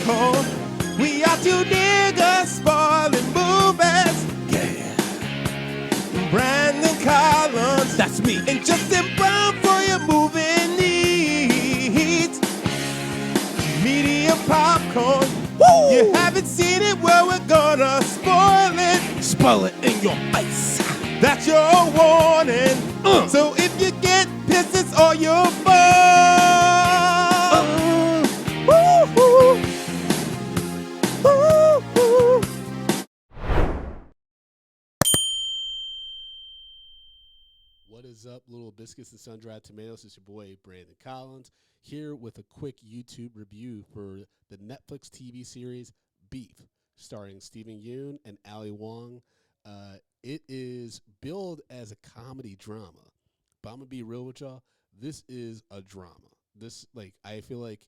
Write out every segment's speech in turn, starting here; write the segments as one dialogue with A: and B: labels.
A: popcorn. We are two niggas spoiling movies. Yeah. Brandon Collins, that's me, and Justin Brown for your movie needs. Media popcorn. Woo! You haven't seen it, well, we're gonna spoil it.
B: Spoil it in your face.
A: That's your warning. So if you get pissed, it's all your fault. Woo-hoo. Woo-hoo.
B: What is up, Little Biscuits and Sun-Dried Tomatoes? It's your boy, Brandon Collins, here with a quick YouTube review for the Netflix TV series Beef, starring Steven Yeun and Ali Wong. It is billed as a comedy drama, but I'm going to be real with y'all. This is a drama. I feel like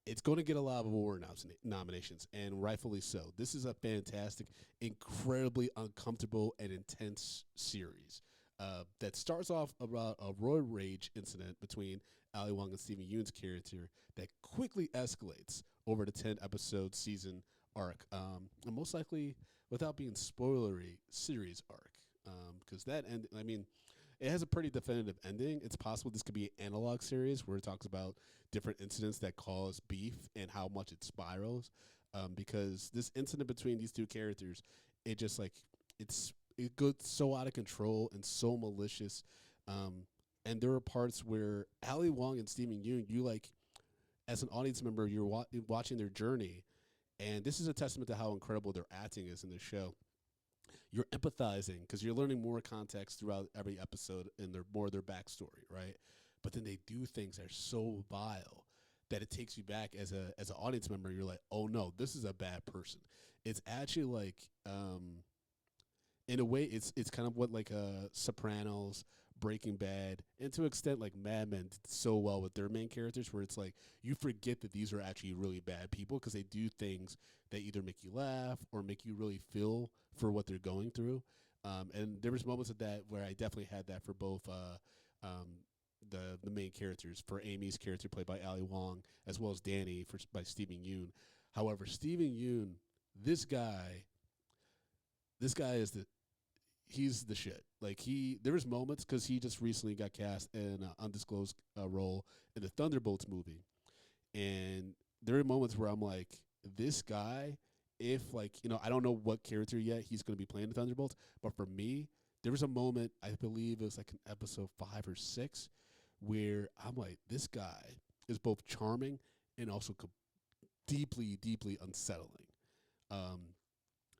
B: it's going to get a lot of award nominations, and rightfully so. This is a fantastic, incredibly uncomfortable, and intense series that starts off about a road rage incident between Ali Wong and Steven Yeun's character that quickly escalates over the 10-episode season arc, and most likely, without being spoilery, series arc, because that end. I mean, it has a pretty definitive ending. It's possible this could be an analog series where it talks about different incidents that cause beef and how much it spirals. Because this incident between these two characters, it goes so out of control and so malicious. And there are parts where Ali Wong and Steven Yeun, as an audience member, you're watching their journey. And this is a testament to how incredible their acting is in the show. You're empathizing because you're learning more context throughout every episode and more of their backstory, right? But then they do things that are so vile that it takes you back as an audience member. You're like, oh no, this is a bad person. It's actually like, in a way, it's kind of what Sopranos, Breaking Bad, and to an extent like Mad Men did so well with their main characters, where it's like you forget that these are actually really bad people because they do things that either make you laugh or make you really feel for what they're going through. And there was moments of that where I definitely had that for both the main characters, for Amy's character played by Ali Wong, as well as Danny by Steven Yeun. However, Steven Yeun, this guy is he's the shit. There was moments because he just recently got cast in an undisclosed role in the Thunderbolts movie, and there were moments where I'm like, this guy, if I don't know what character yet he's going to be playing in Thunderbolts, but for me, there was a moment, I believe it was like in episode 5 or 6, where I'm like, this guy is both charming and also deeply, deeply unsettling.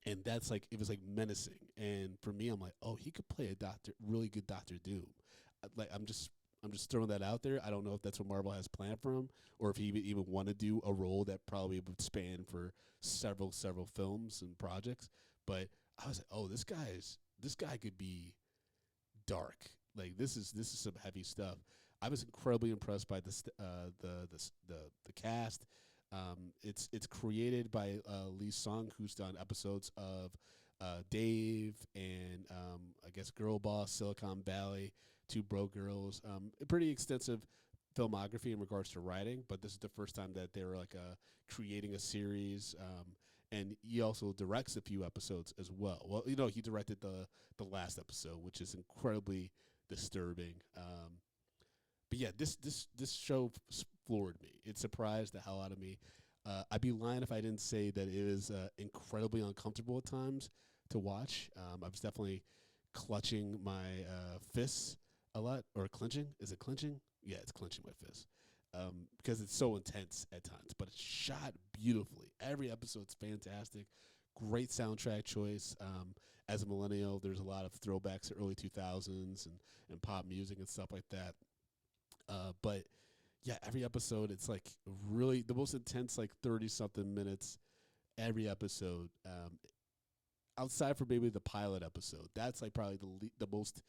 B: And that's it was menacing. And for me, I'm like, oh, he could play a really good Doctor Doom. I'm just throwing that out there. I don't know if that's what Marvel has planned for him, or if he would even want to do a role that probably would span for several films and projects. But I was like, oh, this guy could be dark. This is some heavy stuff. I was incredibly impressed by the cast. It's created by Lee Sung, who's done episodes of Dave and I guess Girl Boss, Silicon Valley, Two Broke Girls. A pretty extensive filmography in regards to writing, but this is the first time that they were creating a series. And he also directs a few episodes as well. Well, he directed the last episode, which is incredibly disturbing. But yeah, this show floored me. It surprised the hell out of me. I'd be lying if I didn't say that it was incredibly uncomfortable at times to watch. I was definitely clutching my fists a lot, or clenching. Is it clenching? Yeah, it's clenching my fists because it's so intense at times. But it's shot beautifully. Every episode's fantastic. Great soundtrack choice. As a millennial, there's a lot of throwbacks to early 2000s and pop music and stuff like that. But yeah, every episode, it's really the most intense, 30-something minutes every episode. Outside for maybe the pilot episode, that's probably the most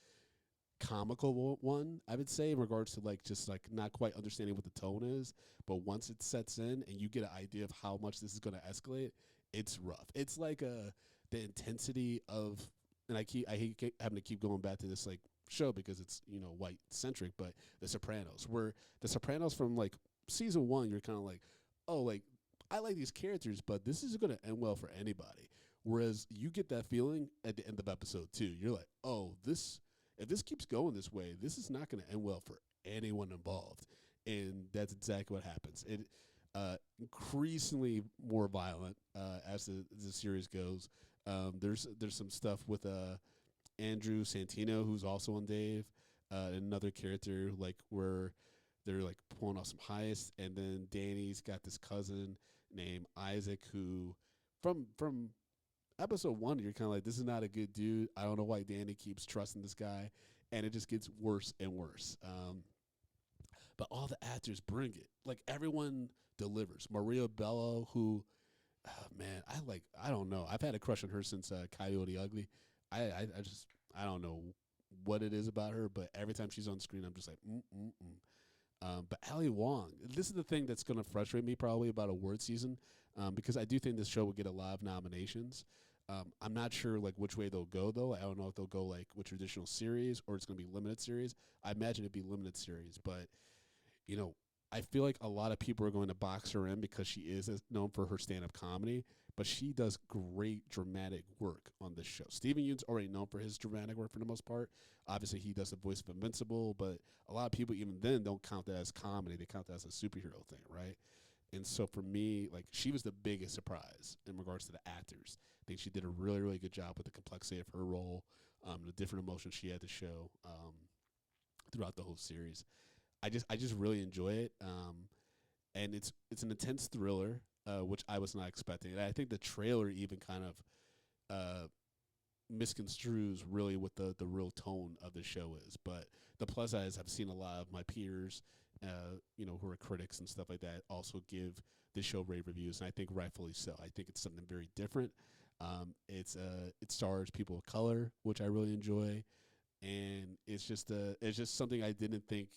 B: comical one, I would say, in regards to just not quite understanding what the tone is. But once it sets in and you get an idea of how much this is going to escalate, it's rough. It's the intensity of, and I hate having to keep going back to this show because it's white centric, but The Sopranos, where The Sopranos from season 1, you're kind of oh, I like these characters, but this is going to end well for anybody. Whereas you get that feeling at the end of episode 2. You're like, oh, if this keeps going this way, this is not going to end well for anyone involved. And that's exactly what happens. It increasingly more violent as the series goes. There's some stuff with Andrew Santino, who's also on Dave, another character like where they're like pulling off some heists, and then Danny's got this cousin named Isaac who, from episode 1, you're kind of like, this is not a good dude. I don't know why Danny keeps trusting this guy, and it just gets worse and worse. But all the actors bring it. Like, everyone delivers. Maria Bello, who, man, I don't know. I've had a crush on her since Coyote Ugly. I don't know what it is about her, but every time she's on screen, I'm just like, but Ali Wong, this is the thing that's going to frustrate me probably about award season, because I do think this show will get a lot of nominations. I'm not sure like which way they'll go though. I don't know if they'll go like with traditional series or it's going to be limited series. I imagine it'd be limited series, but you know, I feel like a lot of people are going to box her in because she is known for her stand-up comedy, but she does great dramatic work on this show. Steven Yeun's already known for his dramatic work for the most part. Obviously, he does the voice of Invincible, but a lot of people even then don't count that as comedy. They count that as a superhero thing, right? And so for me, like, she was the biggest surprise in regards to the actors. I think she did a really, really good job with the complexity of her role, the different emotions she had to show throughout the whole series. I just really enjoy it, and it's an intense thriller, which I was not expecting. And I think the trailer even kind of misconstrues really what the real tone of the show is. But the plus side is I've seen a lot of my peers, who are critics and stuff like that, also give the show rave reviews, and I think rightfully so. I think it's something very different. It stars people of color, which I really enjoy, and it's just something I didn't think.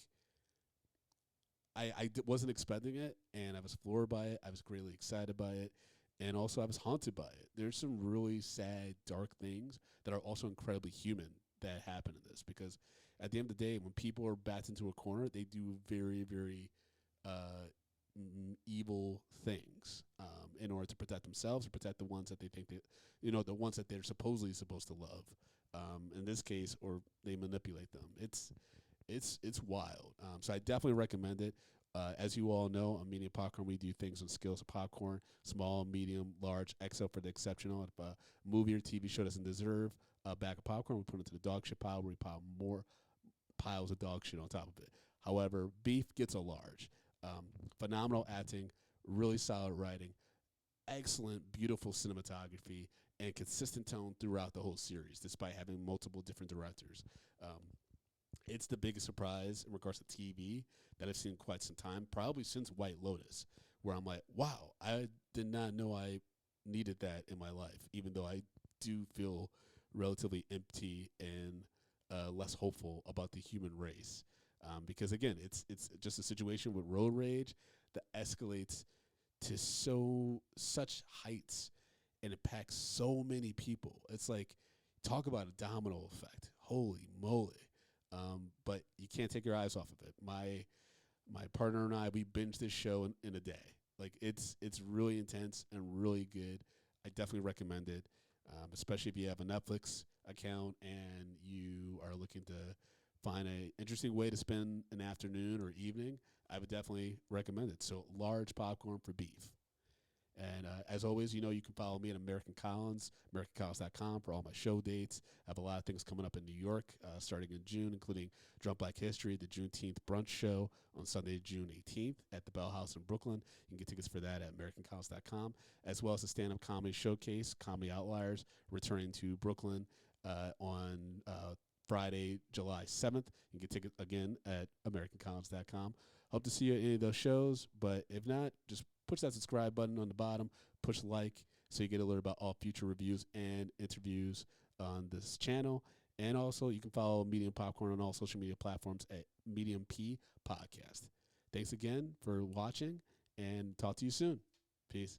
B: I wasn't expecting it, and I was floored by it. I was greatly excited by it, and also I was haunted by it. There's some really sad, dark things that are also incredibly human that happen in this, because at the end of the day, when people are backed into a corner, they do very, very evil things in order to protect themselves or protect the ones that they think the ones that they're supposedly supposed to love. In this case, or they manipulate them. It's wild. So I definitely recommend it. As you all know, on Media Popcorn, we do things on scales of popcorn, small, medium, large, XL for the exceptional. If a movie or TV show doesn't deserve a bag of popcorn, we put it into the dog shit pile where we pile more piles of dog shit on top of it. However, beef gets a large. Phenomenal acting, really solid writing, excellent, beautiful cinematography, and consistent tone throughout the whole series, despite having multiple different directors. It's the biggest surprise in regards to TV that I've seen in quite some time, probably since White Lotus, where I'm like, wow, I did not know I needed that in my life, even though I do feel relatively empty and less hopeful about the human race. Because, again, it's just a situation with road rage that escalates to such heights, and it packs so many people. It's like, talk about a domino effect. Holy moly. But you can't take your eyes off of it. My partner and I, we binged this show in a day. Like, it's really intense and really good. I definitely recommend it, especially if you have a Netflix account and you are looking to find an interesting way to spend an afternoon or evening. I would definitely recommend it. So, large popcorn for beef. And as always, you can follow me at American Collins, AmericanCollins.com for all my show dates. I have a lot of things coming up in New York starting in June, including Drunk Black History, the Juneteenth brunch show on Sunday, June 18th at the Bell House in Brooklyn. You can get tickets for that at AmericanCollins.com, as well as the stand-up comedy showcase, Comedy Outliers, returning to Brooklyn on Friday, July 7th. You can get tickets again at AmericanCollins.com. Hope to see you at any of those shows, but if not, just push that subscribe button on the bottom, push like, so you get alerted about all future reviews and interviews on this channel. And also, you can follow Medium Popcorn on all social media platforms at Medium P Podcast. Thanks again for watching, and talk to you soon. Peace.